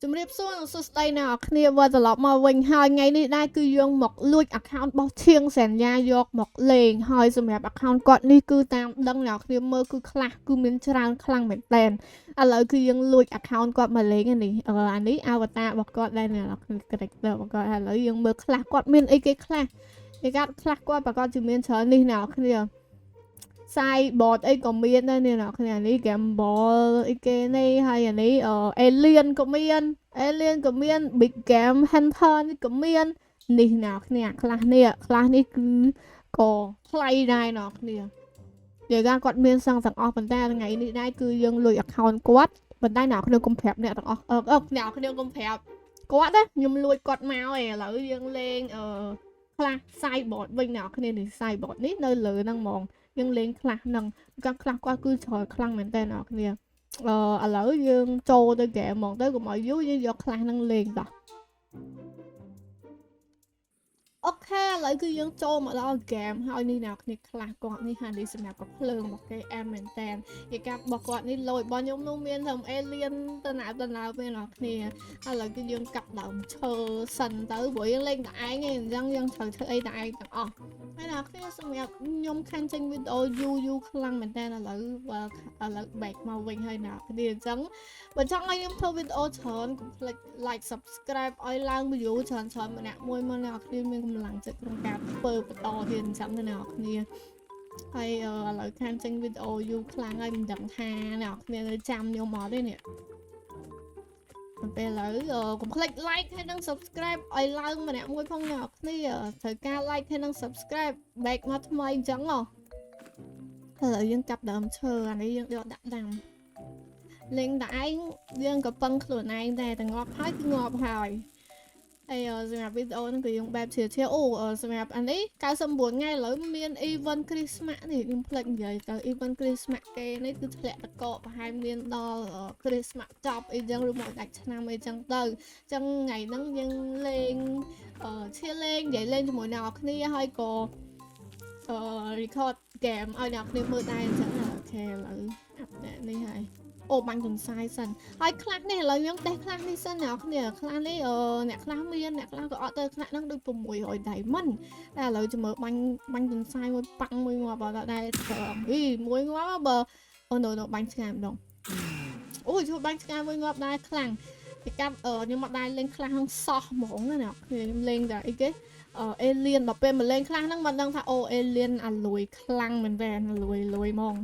ជំរាបសួរនិងសួស្តីអ្នកនរគ្នាវិលត្រឡប់មកវិញហើយថ្ងៃនេះដែរគឺយើងមកលួច account របស់ឈៀងសញ្ញាយកមកលេងហើយសម្រាប់ account គាត់នេះគឺតាមដឹងអ្នកនរគ្នាមើលគឺខ្លះគឺមានច្រើនខ្លាំងមែនតើឥឡូវគឺយើងលួច account គាត់មកលេងនេះអានេះ avatar របស់គាត់ដែរអ្នកនរគ្នា character របស់គាត់ឥឡូវយើងមើលខ្លះគាត់មានអីគេខ្លះគេកាត់ខ្លះគាត់ប្រកាសជាមានច្រើននេះអ្នកនរគ្នាCyborg អីក៏មានដែរអ្នកនរគ្នានេះ Gamble អីគេនេះហើយអានេះAlien ក៏មាន Alien ក៏មាន Big Game Hunter នេះក៏មាននេះអ្នកគ្នាខ្លះនេះគឺក៏ថ្លៃដែរអ្នកគ្នានិយាយថាគាត់មានសងទាំងអស់ប៉ុន្តែថ្ងៃនេះដែរគឺយើងលួច account គាត់ប៉ុន្តែអ្នកគ្នាកុំប្រាប់អ្នកទាំងអស់អ្នកគ្នាកុំប្រាប់គាត់ណាខ្ញុំលួចគាត់មកឯងឥឡូវយើងលេងខ្លះ Cyborg វិញអ្នកគ្នានេះ Cyborg នេះនៅលើហ្នឹងហ្មងយើងលេងខ្លះហ្នឹងគាត់ខ្លះគាត់គឺច្រើនខ្លាំងមែនតើអ្នកគ្នាឥឡូវយើងចូលទៅហ្គេមហ្មងទៅកុំឲ្យយូរយើងយកខ្លះហ្នឹងលេងតោះអូខេឥឡូវគឺយើងចូលមកដល់ហ្គេមហើយនេះអ្នកគ្នាខ្លះគាត់នេះហានេះសម្រាប់គាត់ភ្លើងមកគេអែមមែនតើគេកាប់របស់គាត់នេះលយរបស់ខ្ញុំនោះមានតែអេលៀនទៅណាទៅណាពេលអ្នកគ្នាឥឡូវគឺយើងកាប់ដើមឈើសិនទៅព្រោះយើងលេងតែឯងអញ្ចឹងយើងត្រូវធ្វើអីតែឯងទាំងអស់ហើយអ្នកគ្នាសម្រាប់ខ្ញុំខានចេញវីដេអូយូរខ្លាំងមែនតើឥឡូវ back មកវិញហើយអ្នកគ្នាអញ្ចឹងបើចង់ឲ្យខ្ញុំធ្វើវីដេអូច្រើនកុំភ្លេច like subscribe ឲ្យឡើង view ច្រើនម្នាក់មួយមកអ្នកគ្នាមានកម្លាំងចិត្តក្នុងការធ្វើបន្តទៀតអញ្ចឹងទៅអ្នកគ្នាហើយឥឡូវខានចេញវីដេអូយូរខ្លាំងហើយមិនដឹងថាអ្នកគ្នានៅចាំខ្ញុំមកទេនេះពេលឥឡូវកុំភ្លេច like ហើយនិង subscribe ឲ្យឡើងម្នាក់មួយផងអ្នកគ្នាត្រូវការ like ហើយនិង subscribe back មកថ្មីអញ្ចឹងឥឡូវយើងកាប់ដើមឈើអានេះយើងយកដាក់ដាំលេងតែឯងយើងក៏ពឹងខ្លួនឯងដែរតែងាប់ហើយគឺងាប់ហើយហើយសម្រាប់វីដេអូហ្នឹងគឺយើងបែបជាសម្រាប់អានេះ99ថ្ងៃឥឡូវមាន event Christmas នេះខ្ញុំភ្លេចនិយាយទៅ event Christmas គេនេះគឺធ្លាក់តកប្រហែលមានដល់ Christmas ចប់អីចឹងឬមកដាច់ឆ្នាំអីចឹងទៅចឹងថ្ងៃហ្នឹងយើងលេងឈៀលេងនិយាយលេងជាមួយអ្នកនរគ្នាហើយក៏record game ឲ្យអ្នកគ្នាមើលដែរអញ្ចឹងអូខេឥឡូវអាប់ដេតនេះហើយអូបាញ់ទន្សាយសិនហើយខ្លះនេះឥឡូវខ្ញុំតេស្តខ្លះនេះសិនអ្នកគ្នាខ្លះនេះអ្នកខ្លះមានអ្នកខ្លះក៏អត់ទៅខ្លះហ្នឹងដូច600 diamond តែឥឡូវចាំមើលបាញ់ទន្សាយមួយប៉ាំងមួយងាប់អត់ដែរមួយងាប់បើអូណូបាញ់ឆ្ងាយម្ដងអូយជួយបាញ់ឆ្ងាយមួយងាប់ដែរខ្លាំងពីកាប់ខ្ញុំមកដែរលេងខ្លះហ្នឹងសោះហ្មងណាអ្នកខ្ញុំលេងតែអីគេalien ដល់ពេលមកលេងខ្លះហ្នឹងមិនដឹងថាalien អាលួយខ្លាំងមែនតើលួយហ្មង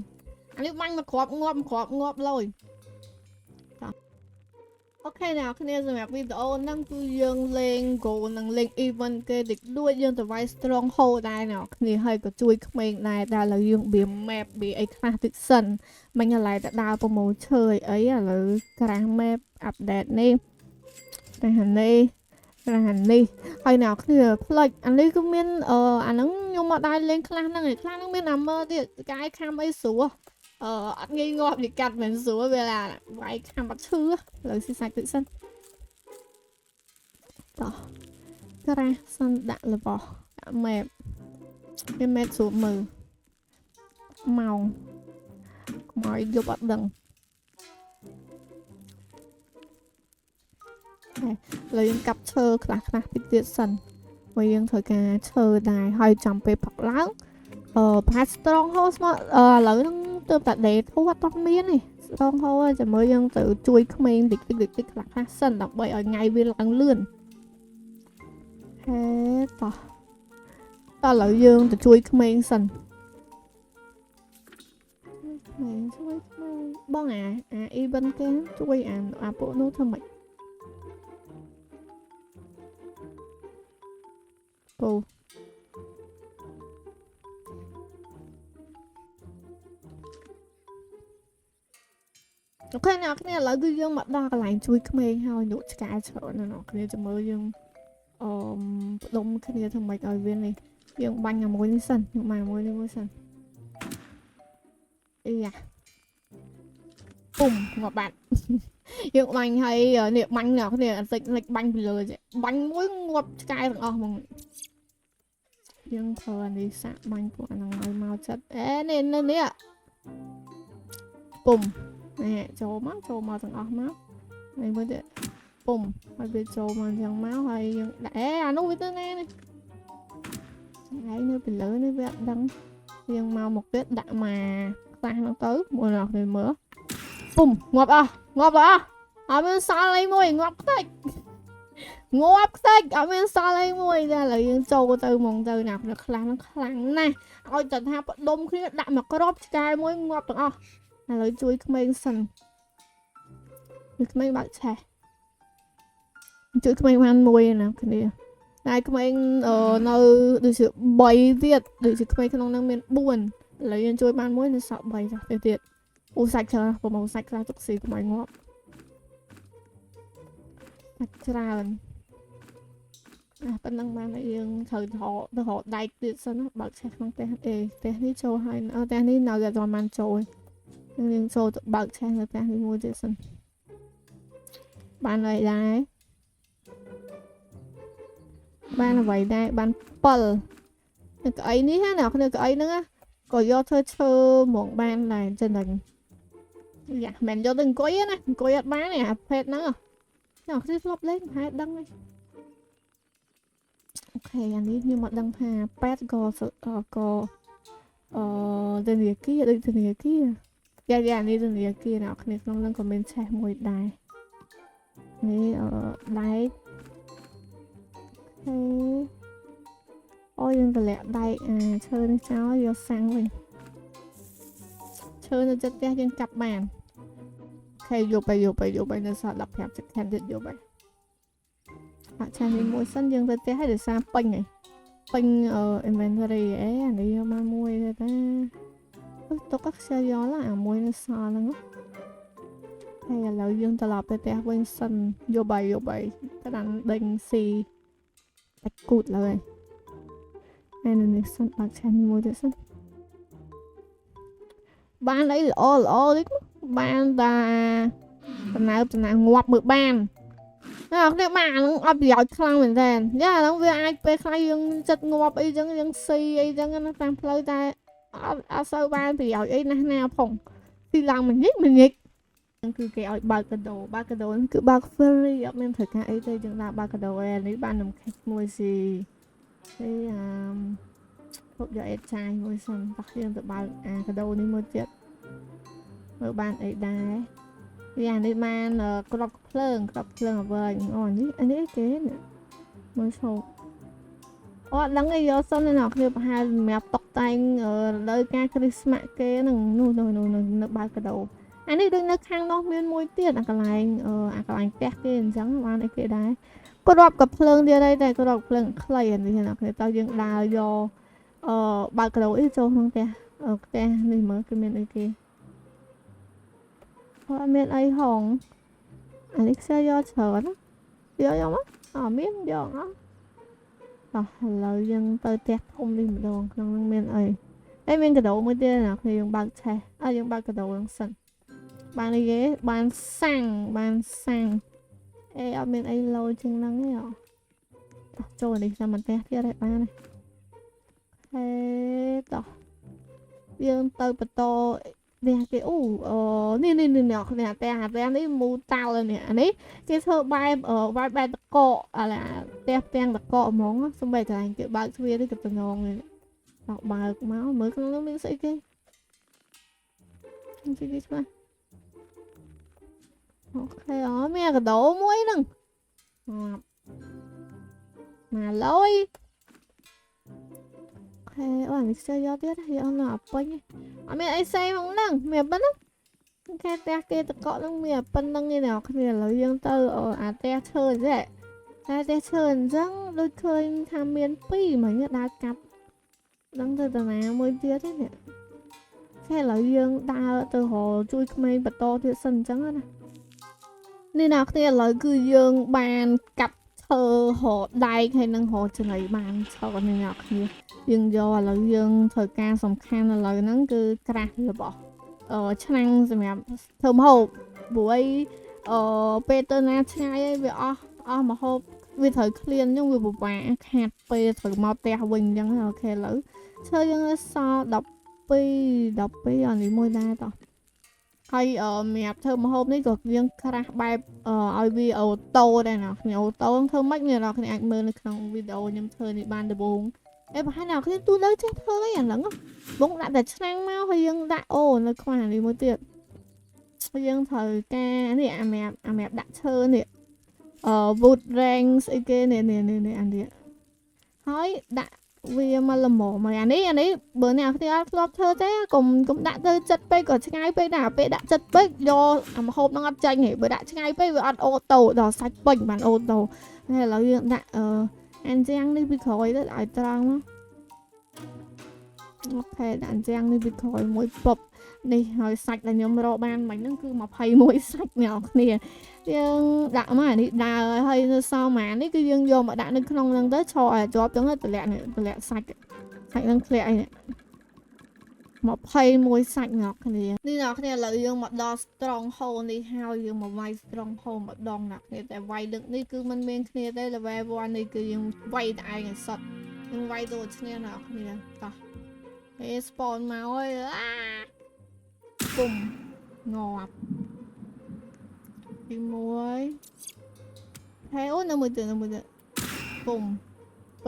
អានេះបាញ់មកគ្រាប់ងាប់លយអូខេអ្នកគ្នាសម្រាប់វីដេអូហ្នឹងគឺយើងលេង go និងលេង event គេដូចលួចយើងទៅវាយ strong hold ដែរអ្នកគ្នាហើយក៏ជួយក្មេងដែរតែឥឡូវយើងបៀម map បៀអីខ្លះតិចសិនមិញឥឡូវតែដើរប្រមូលឈើអីឥឡូវក្រាស់ map update នេះតែនេះហើយអ្នកគ្នាផ្លេចអានេះគឺមានអាហ្នឹងខ្ញុំមកដែរលេងខ្លះហ្នឹងឯងខ្លះហ្នឹងមាន armor ទៀតកាយខំអីស្រួលអត់ងាយងាប់និយាយកាត់មិនស្រួលវាឡាវាយខំបាត់ឈឺលើស៊ីសាច់ទឹកសិនតោះក្រាស់សិនដាក់របស់ដាក់ map វា map ស្រួលមើលម៉ោងកុំឲ្យយប់អត់ដឹងឥឡូវយើងកាប់ឈើខ្លះតិចទៀតសិនព្រោះយើងត្រូវការឈើដែរហើយចាំពេលផឹកឡើងប្រហែល strong hold មកឥឡូវហ្នឹងទើបតែដេធូអត់តមានទេ strong hold ចាំមើលយើងទៅជួយក្មេងតិចខ្លះសិនដើម្បីឲ្យថ្ងៃវាឡើងលឿនហេតោះឥឡូវយើងទៅជួយក្មេងសិនជួយបងអា event គេជួយអាពួកនោះធ្វើម៉េចអូអូខេអ្នកគ្នាឥឡូវគឺយើងមកដល់កន្លែងជួយក្មេងហើយលក់ឆ្កែច្រើនណាស់គ្នាចាំមើលយើងផ្ដុំគ្នាធ្វើម៉េចឲ្យវានេះយើងបាញ់មួយនេះសិនយើងបាញ់មួយនេះមួយសិនអីយ៉ាពុំងាប់បាត់យើងបាញ់ហើយនេះបាញ់អ្នកគ្នាបន្តិចលិចបាញ់ពីលើបាញ់មួយងាប់ឆ្កែទាំងអស់ហ្មងយើងធ្វើអានេះសាក់បាញ់ពួកអាហ្នឹងឲ្យមកចិត្តនេះពុំនេះចូលមកទាំងអស់មកនេះមើលទៀតព bùm hay bị trâu mà chẳng máu hay để nó biết tới nè đấy nó bị lỡ nó biết đắng nhưng mau một vết đạn mà ta nó tới mùa nào thì mở bùm ngọt ở bên xa lấy mùi ngọt thích ở bên xa lấy mùi ra là những trâu từ mong từ nào nó khăn này ôi chẳng ha đông khi đạn mà có đốt cái mùi ngọt được không là lấy chuối mình sần được mấy bạn trẻ chuối mình ăn mùi nào cái này này mình ở nơi được sự bày tiệt được sự mình không năng miền buồn lấy những chuối ăn mùi nó sợ bày ra tiệt u sạch ra và màu sạch ra chút xí của mày ngọt sạch ra bên năng mang lại thời họ đại tiệt sao nó bật xe không té té đi châu hay té đi nào giờ toàn mang trôi nhưng châu bật xe người ta đi mua tiệt sân bạn này đấy bạn là vậy đây bạn pal cái ấy ní thế nào cái ấy nữa có do thơ một bạn này trên đỉnh dạ mình cho từng coi này coi bán này phết nữa nào cái flop lên hai đăng này ok anh ấy nhưng mà đăng hà pet có tên gì kia đây tên gì kia dạ đi tên gì kia nào cái này không comment share một đài này đài ôi nhưng mà lẹ đây chơi nó cháu vô sang rồi chơi nó chất té trên cặp bàn ok vô bay nó sợ đập hẹp chắc chắn được vô bay chàng thì mỗi sân dương tới té hay được sang pin này pin ở inventory ấy anh đi mà mua rồi ta tôi các xe gió là mua nó sợ lắm hay là lâu dương tới lọp tới té bên sân vô bay cái đàn đinh xì bạch cụt rồi này là sân bạc chàng mua tới sân ban lấy lỗ đấy ban ta nào ngoặt mực ban nó cái bạn nó ấp giỏi khăn mình thèn nhá nó với ai pe khai dương chất ngoặt ấy chẳng xì ấy chẳng nó tăng plei ta ở sau ban thì giỏi ấy nào phòng thì làm mình nhích cứ cái ba cái đồ cứ ba free ở bên thời gian ấy đây chúng ta ba cái đồ này nếu bạn làm khách mua gì cái hộp cho em trai mua xong bắt riêng tự ba cái đồ này mua chết ở bạn ấy đá vì đi man clock เพลิงở vời anh ấy kế nữa mới sâu lắng nghe gió xuân này nọ khi hai mẹ tóc tay ở nơi ca Christmas kế nè ba cái đầu anh ấy đừng nó khang nó miên môi tiết cái này tét cái trắng bạn ấy kế đá có đọc cặp เพลิง đi đây này có đọc เพลิง clay gì thế nào thì tao dừng đào do ba cái đầu ít cho không te te này mới cái miền ấy kia miền ấy hồng anh ấy sẽ do chờ đó do á miếng do á là dân tới tét không đi một đường không miền ấy ấy miền cái đầu mới tiên là thì dùng bạc xe dùng bạc cái đầu đang sần bàn này ghế bàn sang ở miền ấy lâu chừng nắng ấy ạ trôi đi ra mình tét kia đây bàn này thế đó dân tới bờ to nè cái nè te đấy mu tao lên nè đấy cái thơ bài bài tạc cọ là te tạc cọ món xong bài thành cái bài kia đấy cái ngon này đọc bài máu mới con nó miếng sĩ kia mà ok mẹ cái đổ muối nè mà lôi ok mình sẽ do tiết do là bánh mẹ ấy xem không nè mẹ bánh cái te kia tự có nó mẹ bánh năng như nào thì là riêng tơ ở te chơi dễ te chơi răng đôi khơi tham miên pi mà như đá cặp đang từ từ nào mới tiết thế nè cái là riêng ta từ hồ chui mây bật to thì sân trắng nè nên nào thì là cứ riêng bàn cặp thơ hồ đai hay năng hồ trên này bàn cho con này như dương do là dương thời ca sòng khăn là lời nó cứ cà rồi bỏ chăng rồi mẹ thơm hộp buổi Peter na chai ấy vì mà hộp vì thời clean nhưng vì bộ bà hạt pe thời mau te bình chẳng ok lỡ chơi dương so đọc pi ở đi môi đa tao ហើយសម្រាប់ធ្វើម្ហូបនេះក៏យើងក្រាស់បែបឲ្យវាអូតូដែរណាគ្នាអូតូធ្វើម៉េចអ្នកនរគ្នាអាចមើលនៅក្នុងវីដេអូខ្ញុំធ្វើនេះបានដំបូងប្រហែលអ្នកគ្នាទូទៅចេះធ្វើអីអាហ្នឹងបងដាក់តែឆ្នាំងមកហើយយើងដាក់អូនៅខ្វះនេះមួយទៀតយើងត្រូវការនេះអាម៉ាប់ដាក់ឈើនេះwood rank ស្អីគេនេះអានេះហើយដាក់វាមកល្មមអានេះបើអ្នកគ្នាអត់ធ្លាប់ធ្វើទេកុំដាក់ទៅចិត្តពេកក៏ឆ្ងាយពេកដែរពេលដាក់ចិត្តពេកយកអាម្ហូបហ្នឹងអត់ចាញ់ទេបើដាក់ឆ្ងាយពេកវាអត់អូតូដល់សាច់ពេញបានអូតូហើយឥឡូវយើងដាក់អានចាំងនេះពីក្រោយទៅឲ្យត្រង់មកអូខេដាក់អានចាំងនេះពីក្រោយមួយពុបនេះហើយសាច់ដែលខ្ញុំរកបានមិញហ្នឹងគឺ21សាច់អ្នកគ្នាយើងដាក់មកអានេះដើរហើយនៅសល់មកនេះគឺយើងយកមកដាក់នៅក្នុងហ្នឹងទៅឆោឲ្យជាប់ចឹងទៅតម្លាក់សាច់ហ្នឹងធ្លាក់អីនេះ21សាច់អ្នកគ្នានេះអ្នកគ្នាឥឡូវយើងមកដល់ strong hole នេះហើយយើងមកវាយ strong hole ម្ដងអ្នកគ្នាតែវាយលើកនេះគឺมันមានគ្នាទេ level 1នេះគឺយើងវាយតែឯងឲ្យសុទ្ធយើងវាយដូចគ្នាអ្នកគ្នាតោះពេល spawn មកហើយពុំងាប់ទី1ហើយអូនៅមួយទៀតពុំ2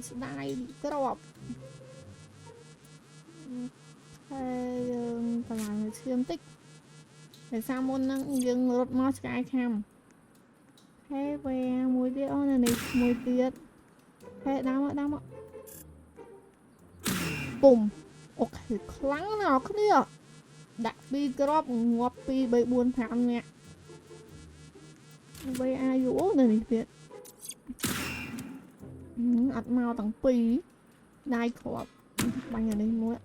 ស្ដាយក្របហើយយើងបន្លាយឈាមតិចតែសាមុនហ្នឹងយើងរត់មកឆ្កែខាំហើយវាមួយទៀតអូនៅនេះមួយទៀតហើយដើមមកពុំអូខេខ្លាំងណាស់គ្នាដាក់2គ្រាប់ងាប់2 3 4 5នាក់វាអាយុអូនៅនេះទៀតអត់មកទាំងពីរដៃគ្រាប់បាញ់អានេះមួយ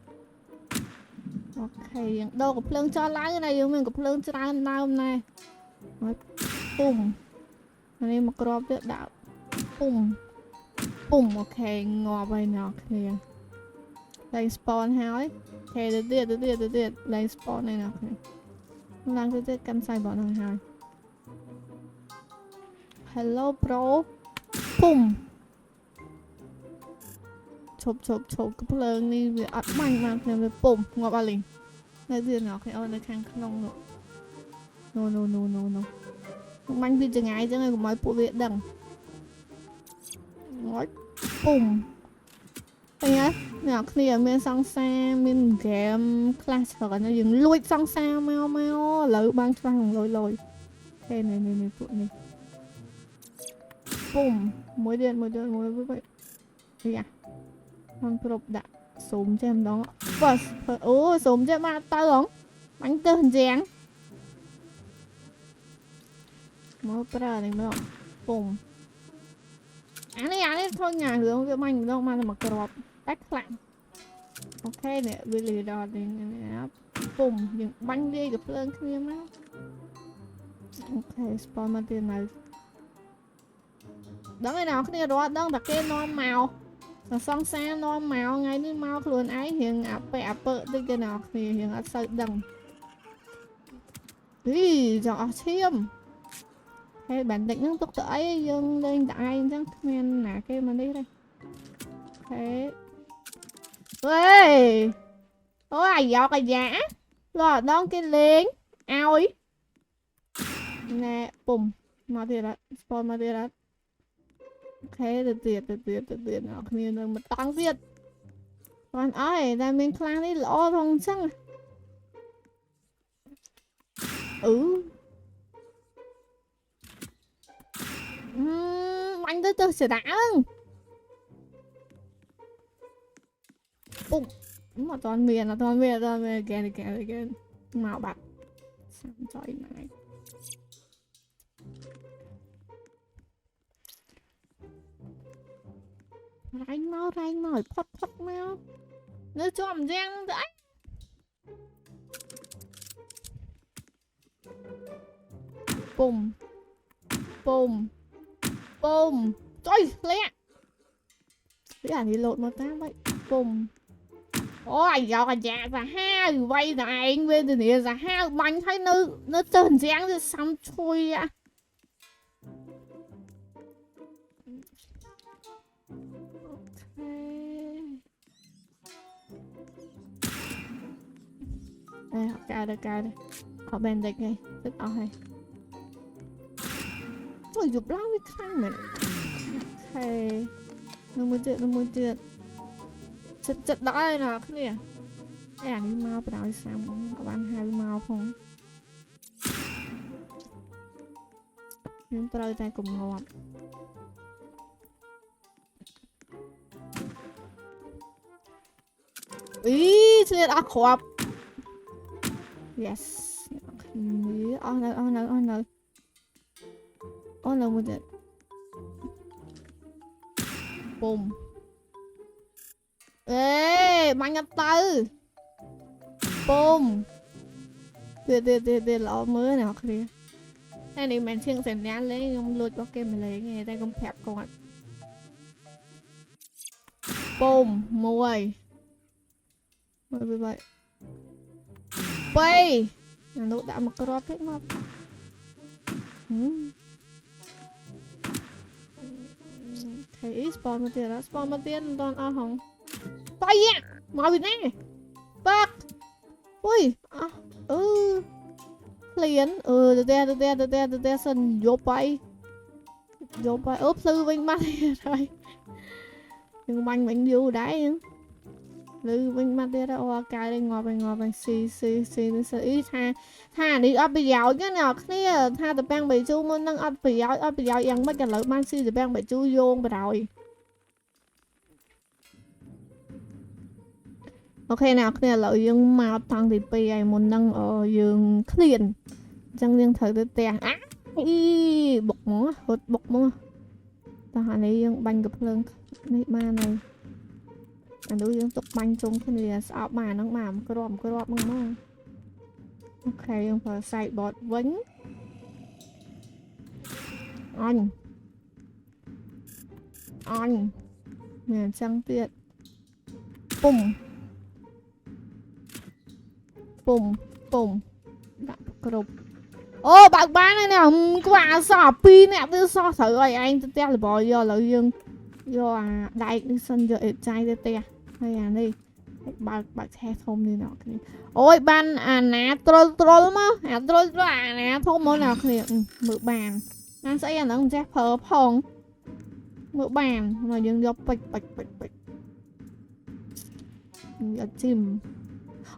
អូខេយើងដូរកំភ្លើងចោលឡើងណាយើងមានកំភ្លើងច្រើនដើមណែហើយពុំអានេះមកគ្រាប់ទៀតដាក់ពុំអូខេងាប់ហើយអ្នកគ្នាឡើង spawn ហើយអូខេទៅទៀតឡើង spawn ហើយអ្នកគ្នាឡើងទៅទៀតកាន់សាយបងហ្នឹងហើយ Hello bro ពុំឈប់កំភ្លើងនេះវាអត់បាញ់មកខ្ញុំទៅពុំងាប់អត់លីងនៅទៀតអ្នកគ្នាអូនៅខាងក្នុងនោះ No បាញ់ពីចង្អាយចឹងឲ្យកុំឲ្យពួកវាដឹងងាប់ពុំឃើញទេអ្នកគ្នាមានសង្សារមានហ្គេមខ្លះច្រើនយើងលួចសង្សារមកឥឡូវបានខ្លះនឹងលុយគេនេះពួកនេះពុំមួយទៀតយ៉ាខ្ញុំប្រប់ដាក់ស៊ុំចេះម្ដងបસអូស៊ុំចេះមកទៅហងបាញ់ទៅអញ្ចឹងមកប្រើនេះមកពុំអានេះthôi nhà hướngវាបាញ់ម្ដងមកតែមកក្របតែខ្លាំងអូខេនេះវាលីដល់នេះពុំយើងបាញ់លាយកំភ្លើងគ្នាមកអូខេ spawn មកទៀតនៅដឹងឯណាគ្នារត់ដឹងតែគេនាំមកសង្សារនាំមកថ្ងៃនេះមកខ្លួនឯងរៀងអាពើតិចទេណាគ្នារៀងអត់សូវដឹងចង់អស់ឈាមហើយបានតិចហ្នឹងទុកទៅអីយើងលេងតែឯងអញ្ចឹងគ្មានណាគេមកនេះទេហេវេអូអាយកអាយ៉ារត់ដងគេលេងឲ្យណែពុំមកទៀតអត់ spawn មកទៀតអត់អូខេទៅទៀតអ្នកគ្នានៅមកតង់ទៀតបានអើយតែមានខ្លះនេះល្អផងអញ្ចឹងបាញ់ទៅច្រាំងពុំអត់តាន់មានគេមកបាត់សាំចុយម៉ាយរែងមកផុតមកនៅជាប់យ៉ាងទៅអីពុំចុយធ្លាក់វាអានេះលោតមកតាមវិញពុំអូអាយកអាយ៉ាសាហាវវាយតែឯងវេទនាសាហាវបាញ់ហើយនៅទៅអញ្ចឹងទៅសាំឈួយ cài đây ở bên đây ngay tức ở hay ôi dục lắm với khăn mày ok nó mới chưa chật đó đây nè cái này đi mau vào sao các bạn hai mau không những trời tay cùng ngọt ý chưa đã khóa yes on một trận bùm ê mạnh ngập tư bùm tuyệt lọ mới nào kìa đây này mình chiêng sền nhá lấy không lùi có kem lấy nghe tay không phẹp con bùm mùi vì vậy bay nó đã một cái rocket ngọt thấy spawn một tiền toàn ao hồng bay ạ mau bị nè bác ui liền từ te sân vô bay ốp sư vinh mắt rồi nhưng bánh bánh vô đáy lư vinh mắt ra ô cái đây ngọt bánh xì tha đi ấp bị dạo cái nào cái tha tập bang bị chu muốn nâng ấp bị dạo yang mất cả lỡ ban xì tập bang bị chu vô rồi ok nào cái lợi dương màu tăng thì pi muốn nâng ở dương liền chẳng riêng thời tới tè bột món hột bột món ta hả này dương bánh gặp lưng này ma này đối dương tục bánh chung cái này sao mà nó mà cái rộm mong ok dương phải xài bọt vĩnh on miền trăng tiệt bùm đặt cục ô bạn bán này nè quả sò pin nè tôi so thử rồi anh te là bỏ vô lợi dương vô đại đi sân giờ trai te hay đi bạn xe thông đi nào ôi ban nè troll mà troll nè thông món nào kìa mượn bàn anh sẽ nó chắc phở phong mượn bàn mà dương vô bịch giờ chim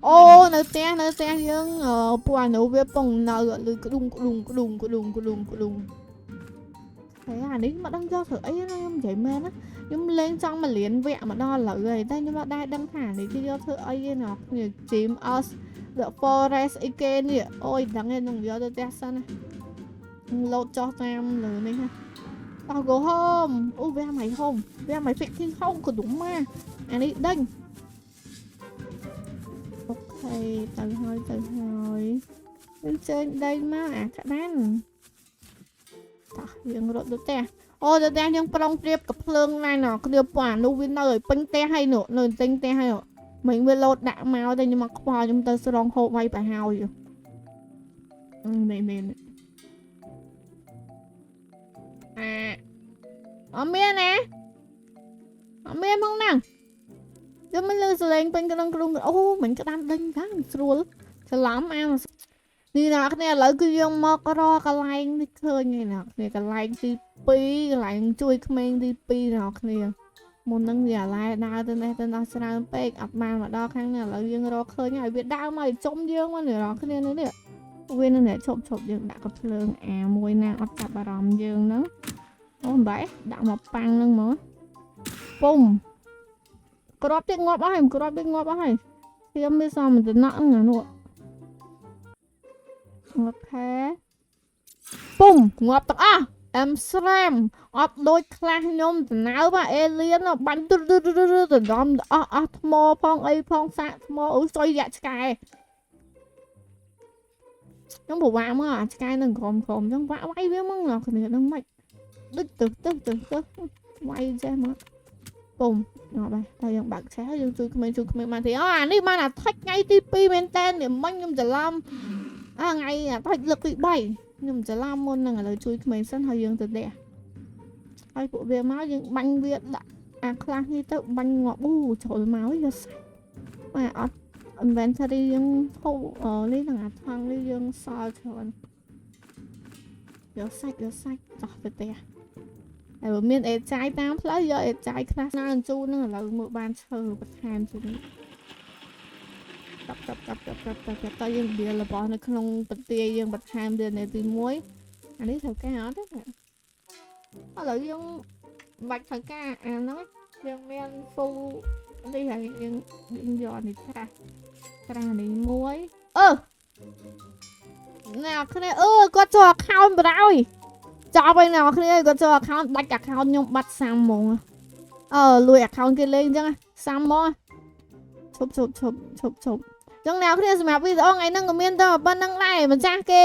ô nơi te dương qua nấu với bông nợ lư đùng thấy đấy mà đang do thử ấy nó không chảy men á nhưng lên trong mà liền vẹn mà đo lợ rồi đây nhưng mà đây đăng thả thì cái do thử ấy nó như chim us the forest again nè ôi đăng lên đừng do tôi test sân lột cho em lừa này ha tao go home ô ve mày fix thiên không có đúng mà anh đi đinh ok từ hồi bên trên đây mà cả đànยังรถตัวแต่โอ้ตัวแต่ยังปรองเปรียบกับเพลิงนายเนาะเดียวป่านูวินเนอร์เป็นแต่ให้หนูเนินเต็งแต่ให้หนูเหมือนเวลาด่ามาแต่ยังมาควายยังเตอร์สรองโฮไว้ไปหาวอยู่นี่เมียนะเมียมึงนั่งจะไม่ลืมแสดงเป็นกระดังกระดุมโอ้เหมือนกระดังดังทั้งสุดจะล้ำเอานี่นะเนี่ยเลยคือยังมอกรอกระไลที่เคยไงนะเนี่ยกระไลที่ปีกระไลช่วยขมิ้นที่ปีนะเนี่ยมุนนั่งอย่าไล่ดาวตัวนี้ตัวนั้นสนามเป็กอับมาดาวครั้งเนี่ยเรายังรอเคยไงเวียดดาวมาจมเยอะมาเนี่ยรอขึ้นเนี่ยเวียนเนี่ยชบยังดักกับเพลิงมวยนางอัดจับบารมยังเนาะโอ้ใบดักมาปังนึงมั้งปุ่มกรอบเด็กงอบอะไรที่ยังไม่ซ้อมมันจะนั่งไงหนูโอเคปุ่มงอบตักสแลมออฟโดยคลาสยมแต่หนาวว่าเอเลียนบันตึ๊ดแต่ดอมทมพองไอพองสะทมซอยแยกสกายน้องบอกว่าเมื่อสกายหนึ่งคมจังว่าไว้เรื่องมึงหรอกเนี่ยน้องไม่ตึ๊ดไว้ใช่ไหมปุ่มngọt đây taoยังbạc xéยังchui comment mà thìนี่มันทักไงที่ปีเมนเทนเนี่ยมันยังจะล้ำไงทักlực bị bay nhưngจะล้ำมันนั่งเลยchui comment sân hơiยังtừ đẻ ai của về máu nhưng bánh việt đã khang như tao bánh ngọt trời máu giờ mà inventory យើងហូរនេះនឹងអាថងនេះយើងសល់ច្រើនយកសាច់ចោះទៅផ្ទះហើយបើមានអេចាយតាមផ្លូវយកអេចាយខ្លះណាអញ្ជូនហ្នឹងឥឡូវមើលបានឈើបន្ថែមជាងនេះកាប់តើយើងវារបស់នៅក្នុងបន្ទាយយើងបន្ថែមទៀតនៅទី1អានេះត្រូវការអត់ទេឥឡូវយើងបាច់ត្រូវការអាហ្នឹងយើងមានហ្វូនេះហើយយើងយកនេះច្រាស់នេះមួយអ្នកគ្នាគាត់ចូល account បដ ாய் ចប់ហើយអ្នកគ្នាគាត់ចូល account ដាច់ account ខ្ញុំបាត់សាំហ្មងលួយ account គេលេងអញ្ចឹងសាំហ្មងឈប់ចឹងអ្នកគ្នាសម្រាប់វីដេអូថ្ងៃហ្នឹងក៏មានតែប៉ុណ្្នឹងដែរម្ចាស់គេ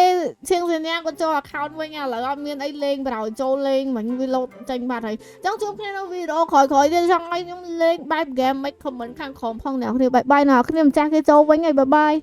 ឈៀងសញ្ញាគាត់ចូល account វិញឥឡូវអត់មានអីលេងបដ ாய் ចូលលេងមិនវាលោតចេញបាត់ហើយចឹងជួបគ្នានៅវីដេអូក្រោយៗទៀតចង់ឲ្យខ្ញុំលេងបែប game មិន comment ខាងក្រោមផងអ្នកគ្នាបាយបាយអ្នកគ្នាម្ចាស់គេចូលវិញហើយបាយបាយ